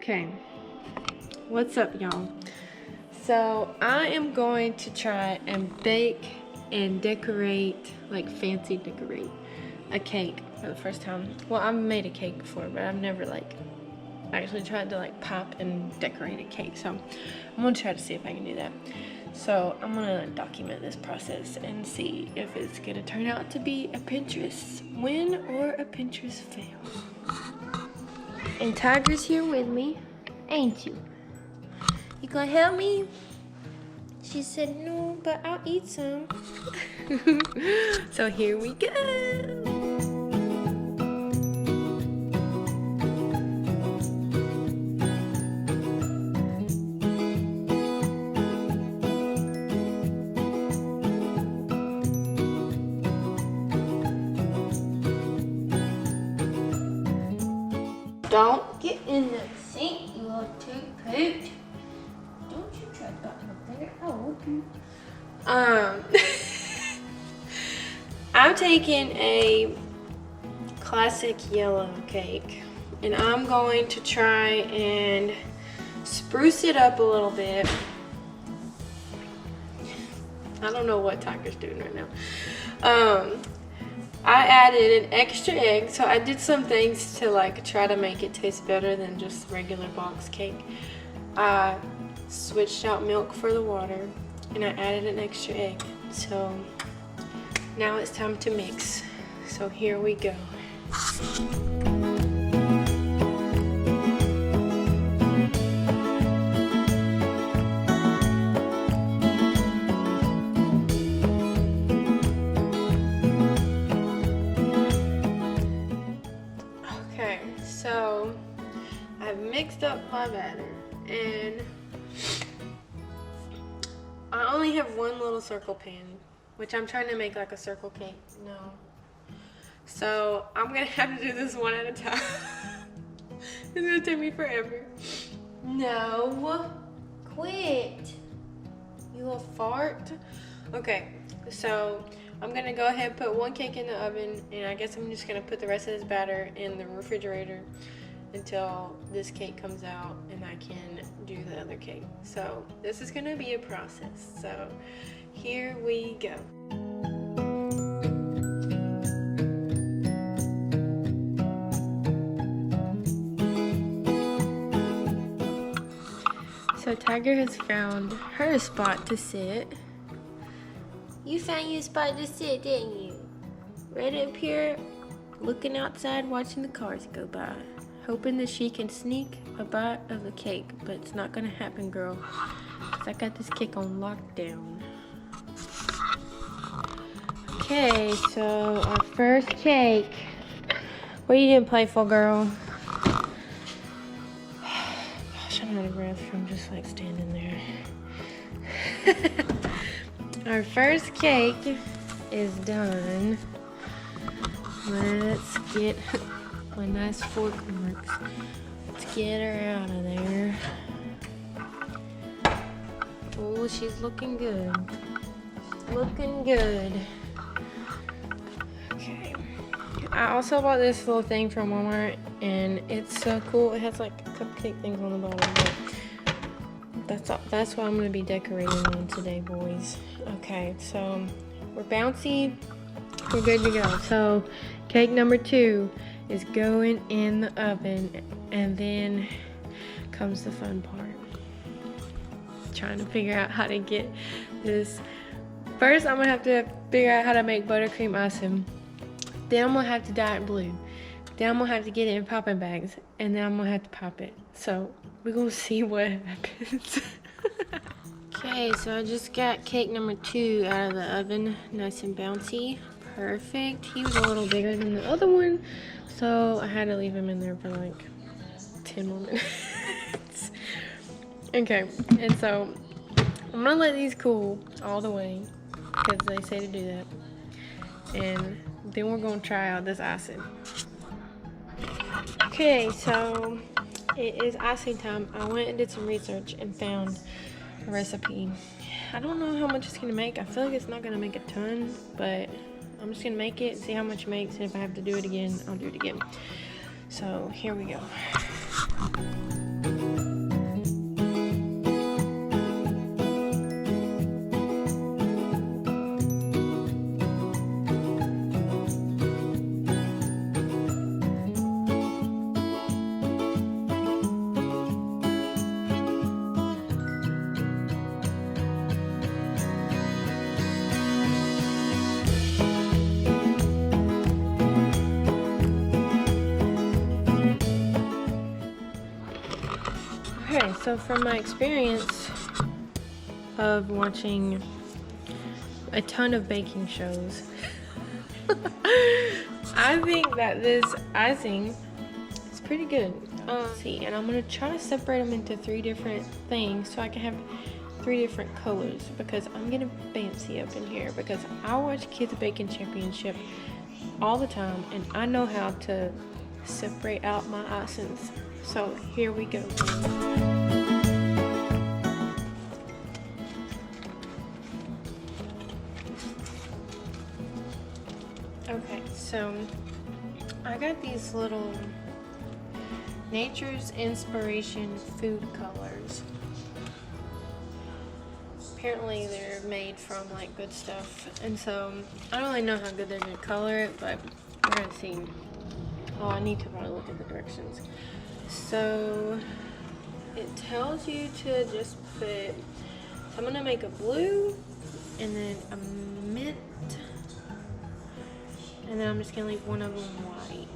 Okay, what's up, y'all? So I am going to try and bake and decorate, like fancy decorate, a cake for the first time. Well, I've made a cake before, but I've never like actually tried to like pop and decorate a cake. So I'm gonna try to see if I can do that. So I'm gonna document this process and see if it's gonna turn out to be a Pinterest win or a Pinterest fail. And Tiger's here with me, ain't you? You gonna help me? She said no, but I'll eat some. So here we go. Don't get in the sink, you little poot. Don't you try to get up there. I'll whoop you. I'm taking a classic yellow cake and I'm going to try and spruce it up a little bit. I don't know what Tiger's doing right now. I added an extra egg, so I did some things to like try to make it taste better than just regular box cake. I switched out milk for the water and I added an extra egg. So now it's time to mix. So here we go. Okay, so I've mixed up my batter and I only have one little circle pan, which I'm trying to make like a circle cake. No. So I'm gonna have to do this one at a time. It's gonna take me forever. No. Quit. You little fart. Okay, so I'm gonna go ahead and put one cake in the oven, and I guess I'm just gonna put the rest of this batter in the refrigerator until this cake comes out and I can do the other cake. So this is gonna be a process. So here we go. So Tiger has found her spot to sit. You found your spot to sit, didn't you? Right up here, looking outside, watching the cars go by. Hoping that she can sneak a bite of the cake, but it's not gonna happen, girl. 'Cause I got this cake on lockdown. Okay, so our first cake. What are you doing, playful girl? Gosh, I'm out of breath from just like standing there. Our first cake is done. Let's get my nice fork marks. Let's get her out of there. Oh, she's looking good. Looking good. Okay. I also bought this little thing from Walmart and it's so cool. It has like cupcake things on the bottom. But that's what I'm gonna be decorating on today, boys. Okay, so we're bouncy. We're good to go. So cake number 2 is going in the oven, and then comes the fun part. Trying to figure out how to get this. First, I'm gonna have to figure out how to make buttercream icing. Then I'm gonna have to dye it blue. Then I'm gonna have to get it in popping bags, and then I'm gonna have to pop it. So we're gonna see what happens. Okay, so I just got cake number 2 out of the oven, nice and bouncy. Perfect. He was a little bigger than the other one, so I had to leave him in there for like 10 more minutes. Okay, and so I'm gonna let these cool all the way because they say to do that, and then we're gonna try out this icing. Okay, so it is icing time. I went and did some research and found a recipe. I don't know how much it's gonna make. I feel like it's not gonna make a ton, but I'm just gonna make it, see how much it makes, and if I have to do it again, I'll do it again. So here we go. Okay, so from my experience of watching a ton of baking shows, I think that this icing is pretty good. See, and I'm gonna try to separate them into 3 different things so I can have 3 different colors, because I'm getting fancy up in here, because I watch Kids Baking Championship all the time and I know how to separate out my icings. So here we go. Okay, so I got these little Nature's Inspiration food colors. Apparently they're made from like good stuff, and so I don't really know how good they're gonna color it, but we're gonna see. Oh, I need to probably look at the directions. So it tells you to just put, so I'm gonna make a blue and then a mint, and then I'm just gonna leave one of them white.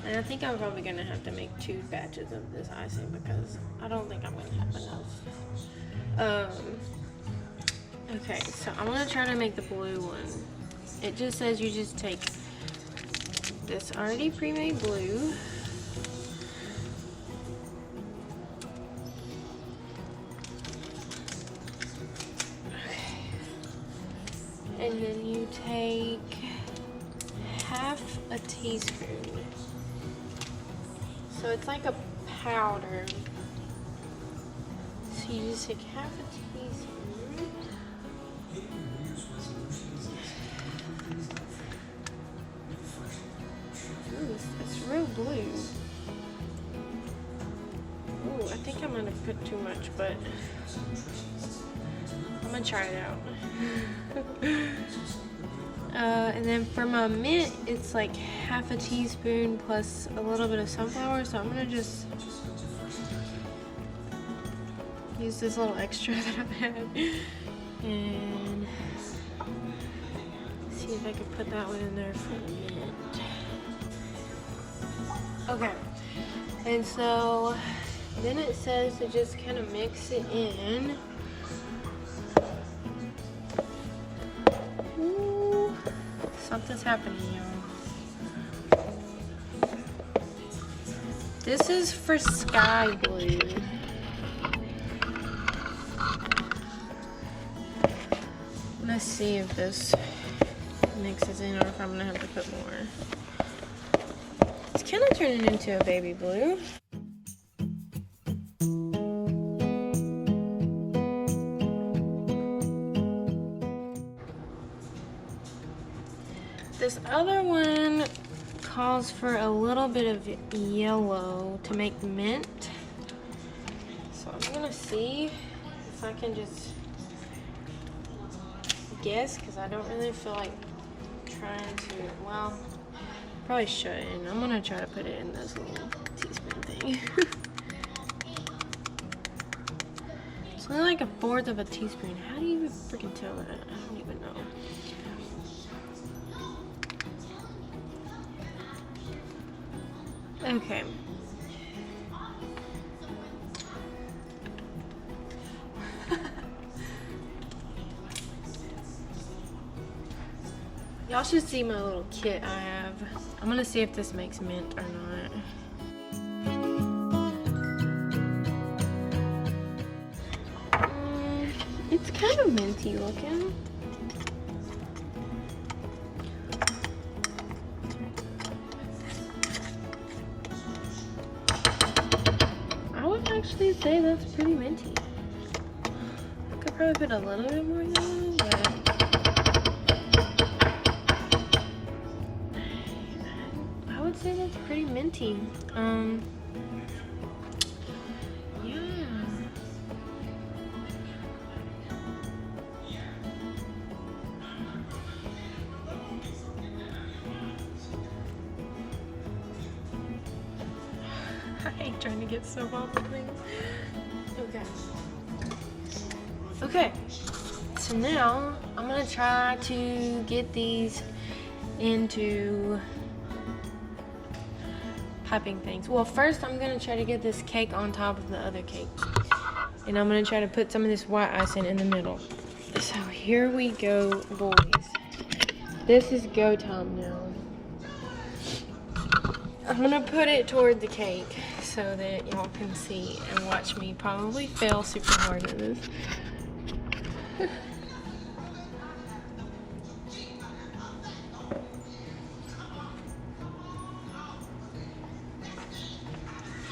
And I think I'm probably gonna have to make 2 batches of this icing because I don't think I'm gonna have enough. Okay, so I'm gonna try to make the blue one. It just says you just take this already pre-made blue, and then you take half a teaspoon. So it's like a powder. So you just take half a teaspoon. Ooh, it's real blue. Ooh, I think I'm gonna put too much, but I'm gonna try it out. And then for my mint, it's like half a teaspoon plus a little bit of sunflower. So I'm gonna just use this little extra that I've had and see if I can put that one in there for the mint. Okay, and so then it says to just kind of mix it in. Something's happening, y'all. This is for sky blue. Let's see if this mixes in or if I'm gonna have to put more. It's kind of turning into a baby blue. This other one calls for a little bit of yellow to make mint. So I'm gonna see if I can just guess, because I don't really feel like trying to, well, probably shouldn't. I'm gonna try to put it in this little teaspoon thing. It's only like 1/4 of a teaspoon. How do you even freaking tell that? I don't even know. Okay. Y'all should see my little kit I have. I'm gonna see if this makes mint or not. It's kind of minty looking. I would actually say that's pretty minty. I could probably put a little bit more yellow, but I would say that's pretty minty. Yeah. I hate trying to get soap off of things. Okay. Okay. So now I'm gonna try to get these into popping things. Well, first I'm gonna try to get this cake on top of the other cake. And I'm gonna try to put some of this white icing in the middle. So here we go, boys. This is go time now. I'm gonna put it toward the cake so that y'all can see and watch me probably fail super hard at this.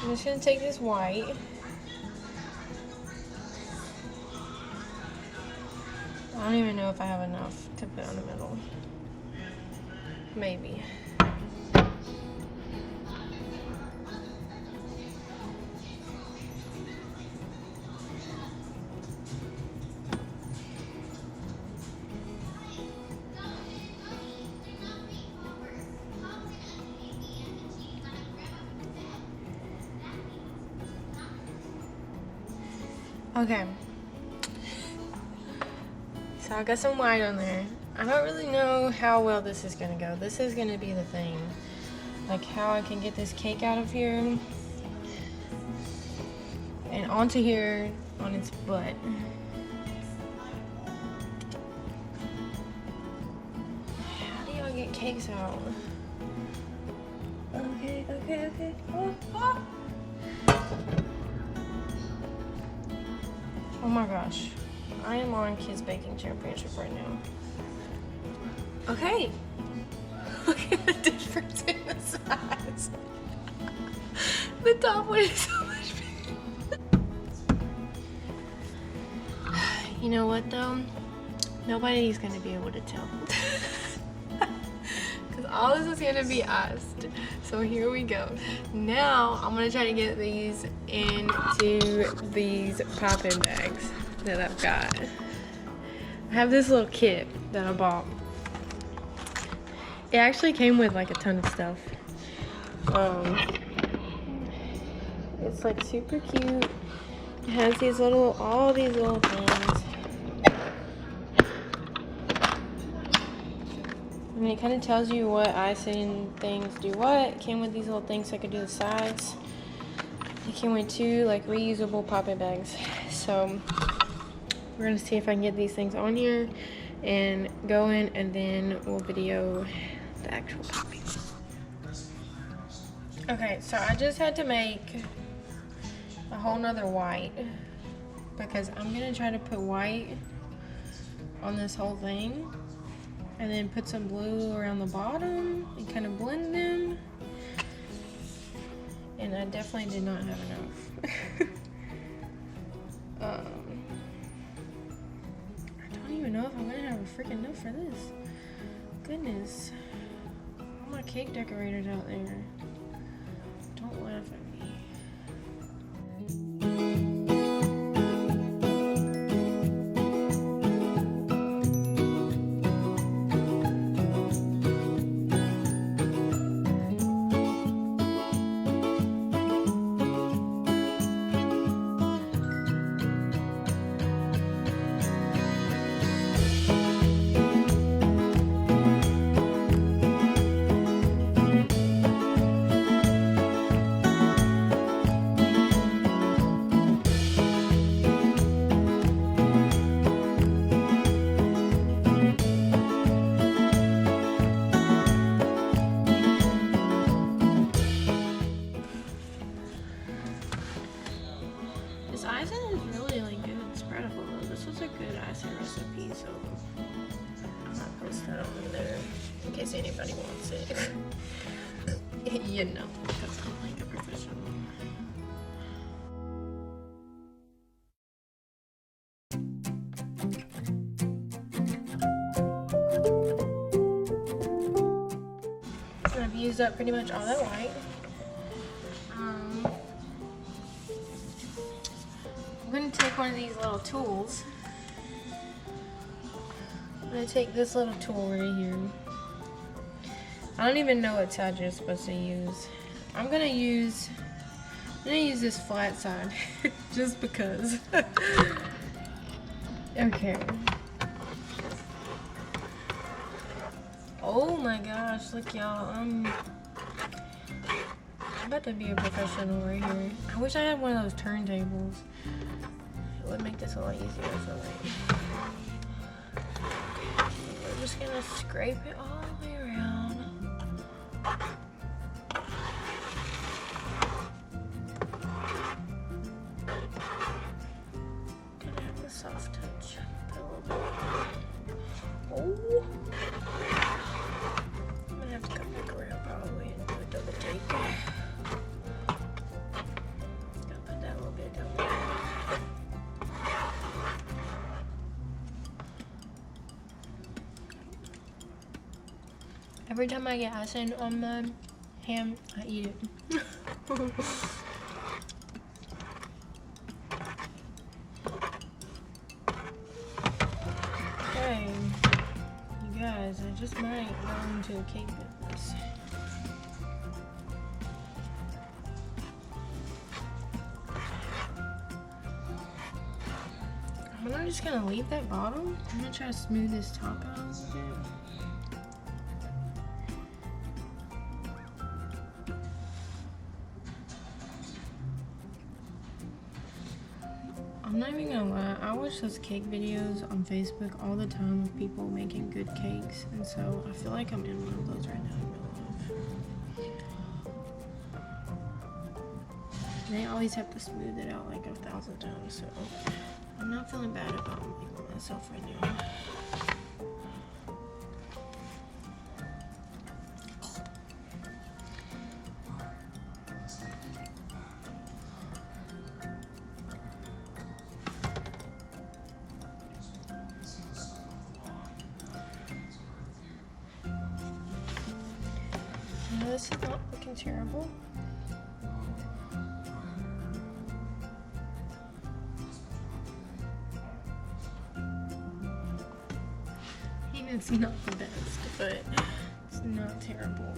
I'm just gonna take this white. I don't even know if I have enough to put on the middle. Maybe. Okay. So I got some white on there. I don't really know how well this is gonna go. This is gonna be the thing. Like how I can get this cake out of here and onto here on its butt. How do y'all get cakes out? Okay. Oh my gosh. I am on Kids Baking Championship right now. Okay. Look at the difference in the size. The top one is so much bigger. You know what though? Nobody's gonna be able to tell. Because all this is gonna be iced. So here we go. Now I'm gonna try to get these into these popping bags that I've got. I have this little kit that I bought. It actually came with like a ton of stuff. It's like super cute. It has these all these little things. I mean, it kind of tells you what icing things do what. It came with these little things so I could do the sides. It came with 2 like reusable popping bags. So we're gonna see if I can get these things on here and going, and then we'll video the actual popping. Okay, so I just had to make a whole nother white because I'm gonna try to put white on this whole thing and then put some blue around the bottom and kind of blend them. And I definitely did not have enough. I don't even know if I'm gonna have a freaking enough for this. Goodness. All my cake decorators out there. Don't laugh at me. This icing is really like good and spreadable though. This was a good icing recipe, so I'm not posting it on there in case anybody wants it. You know, because I'm like a professional. So I've used up pretty much all that white. I'm going to take one of these little tools. I'm going to take this little tool right here. I don't even know what side you're supposed to use. I'm going to use this flat side just because. Okay. Oh my gosh, look y'all, I'm about to be a professional right here. I wish I had one of those turntables. It would make this a lot easier, I feel like. We're just gonna scrape it all the way around. Gonna have the soft touch. Put a little bit. Oh! I'm gonna have to come back around probably and do a double take. Gotta put that a little bit down there. Every time I get acid on the ham, I eat it. Okay, you guys, I just might go into the cake business. I'm just gonna leave that bottom. I'm gonna try to smooth this top out a little bit. I'm not even gonna lie, I watch those cake videos on Facebook all the time of people making good cakes, and so I feel like I'm in one of those right now in real life. They always have to smooth it out like 1,000 times, so I'm not feeling bad about making myself right now. This is not looking terrible. I mean, it's not the best, but it's not terrible.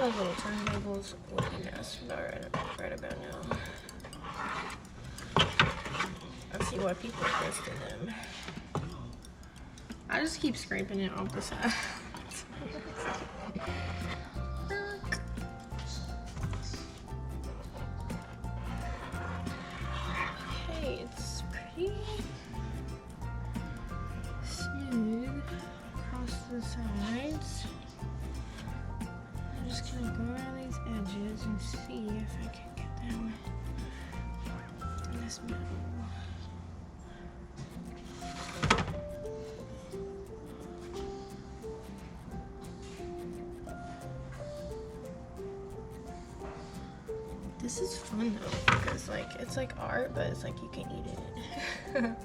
Little turntables would be nice right about now. I see why people invest in them. I just keep scraping it off the side. Okay, it's pretty smooth across the sides. I'm just gonna go around these edges and see if I can get them in this middle. This is fun though, because like it's like art, but it's like you can eat it.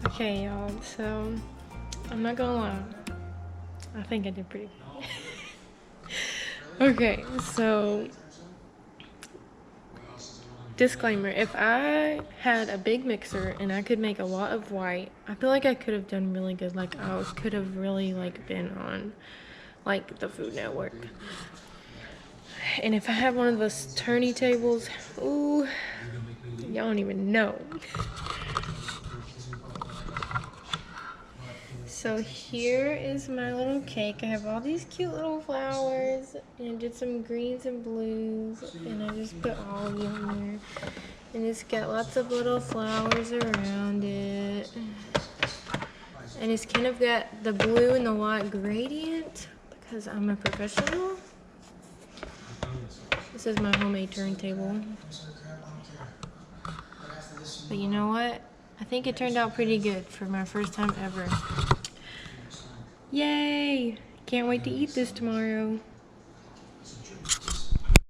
Okay, y'all, so I'm not gonna lie, I think I did pretty good. Okay, so disclaimer, if I had a big mixer and I could make a lot of white, I feel like I could have done really good. Like I could have really like been on like the Food Network. And if I had one of those turntables, ooh, y'all don't even know. So here is my little cake. I have all these cute little flowers, and I did some greens and blues, and I just put all of them there. And it's got lots of little flowers around it. And it's kind of got the blue and the white gradient because I'm a professional. This is my homemade turntable. But you know what? I think it turned out pretty good for my first time ever. Yay! Can't wait to eat this tomorrow.